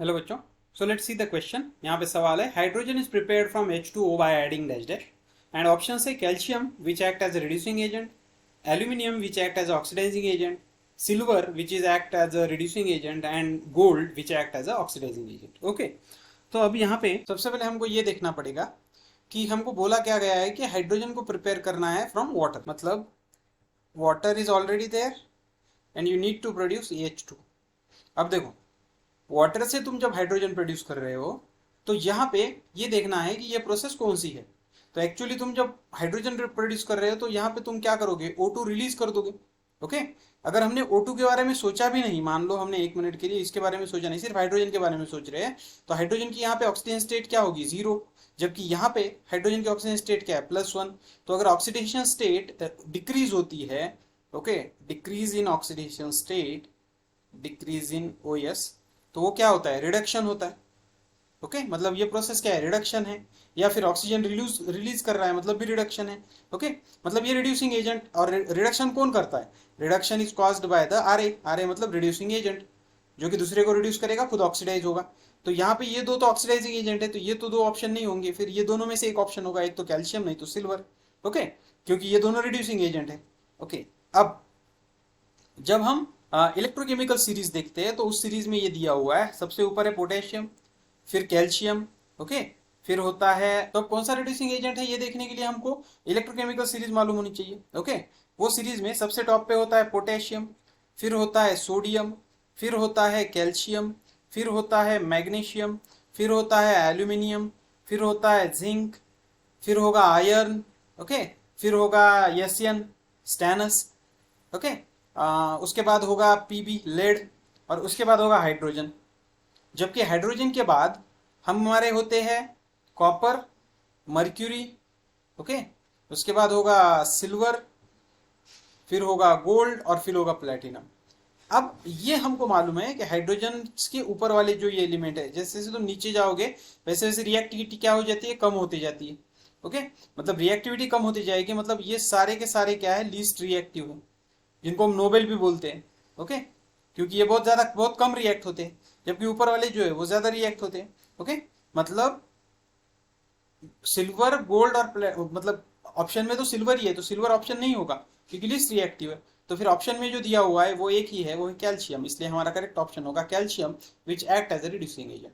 Hello बच्चों। So let's see the question. यहाँ पे सवाल है, hydrogen is prepared from H2O by adding dash dash. And option है calcium which act as a reducing agent, aluminium which act as oxidising agent, silver which is act as a reducing agent and gold which act as a oxidising agent. Okay, तो अब यहाँ पे सबसे पहले हमको ये देखना पड़ेगा कि हमको बोला क्या गया है कि हाइड्रोजन को प्रिपेयर करना है फ्रॉम वाटर, मतलब water is already there and you need to produce H2। अब देखो, वाटर से तुम जब हाइड्रोजन प्रोड्यूस कर रहे हो तो यहाँ पे ये देखना है कि ये प्रोसेस कौन सी है। तो एक्चुअली तुम जब हाइड्रोजन प्रोड्यूस कर रहे हो तो यहाँ पे तुम क्या करोगे, O2 रिलीज कर दोगे। ओके, अगर हमने O2 के बारे में सोचा भी नहीं, मान लो हमने 1 मिनट के लिए इसके बारे में सोचा नहीं, सिर्फ हाइड्रोजन के बारे में सोच रहे हैं, तो हाइड्रोजन की यहाँ पे ऑक्सीजन स्टेट क्या होगी, 0। जबकि यहाँ पे हाइड्रोजन की ऑक्सीजन स्टेट क्या है, +1। तो अगर ऑक्सीडेशन स्टेट डिक्रीज होती है, okay, decrease in oxidation state, decrease in OS, तो वो क्या होता है, रिडक्शन होता है। ओके, मतलब ये प्रोसेस क्या है, रिडक्शन है। या फिर ऑक्सीजन रिलीज रिलीज कर रहा है, मतलब भी रिडक्शन है। ओके, मतलब ये रिड्यूसिंग एजेंट। और रिडक्शन कौन करता है, reduction is caused by the RA मतलब रिड्यूसिंग एजेंट, जो कि दूसरे को रिड्यूस करेगा, खुद ऑक्सीडाइज होगा। तो यहाँ पे ये दो तो ऑक्सीडाइजिंग एजेंट है, तो ये तो दो ऑप्शन नहीं होंगे, फिर ये दोनों में से एक ऑप्शन होगा, एक तो कैल्शियम नहीं तो सिल्वर। ओके, क्योंकि ये दोनों रिड्यूसिंग एजेंट है। ओके, अब जब हम इलेक्ट्रोकेमिकल सीरीज देखते हैं तो उस सीरीज में ये दिया हुआ है, सबसे ऊपर है पोटेशियम, फिर कैल्शियम। ओके, फिर होता है, तो कौन सा रिड्यूसिंग एजेंट है ये देखने के लिए हमको इलेक्ट्रोकेमिकल सीरीज मालूम होनी चाहिए। ओके, वो सीरीज में सबसे टॉप पे होता है पोटेशियम, फिर होता है सोडियम, फिर होता है कैल्शियम, फिर होता है मैग्नीशियम, फिर होता है एल्यूमिनियम, फिर होता है जिंक, फिर होगा आयरन। ओके, फिर होगा यसियन, स्टैनस। ओके, उसके बाद होगा Pb लेड, और उसके बाद होगा हाइड्रोजन। जबकि हाइड्रोजन के बाद हमारे होते हैं कॉपर, मर्क्यूरी। ओके, उसके बाद होगा सिल्वर, फिर होगा गोल्ड, और फिर होगा प्लेटिनम। अब ये हमको मालूम है कि हाइड्रोजन के ऊपर वाले जो ये एलिमेंट है, जैसे जैसे तुम नीचे जाओगे वैसे वैसे रिएक्टिविटी क्या हो जाती है, कम होती जाती है। ओके, मतलब रिएक्टिविटी कम होती जाएगी, मतलब ये सारे के सारे क्या है, लीस्ट रिएक्टिव है, जिनको हम नोबेल भी बोलते हैं। ओके, क्योंकि ये बहुत कम रिएक्ट होते हैं, जबकि ऊपर वाले जो है वो ज्यादा रिएक्ट होते हैं। ओके, मतलब सिल्वर, गोल्ड और मतलब ऑप्शन में तो सिल्वर ही है, तो सिल्वर ऑप्शन नहीं होगा क्योंकि लिस्ट रिएक्टिव है। तो फिर ऑप्शन में जो दिया हुआ है वो एक ही है, वो है कैल्शियम, इसलिए हमारा करेक्ट ऑप्शन होगा calcium which act as a reducing agent.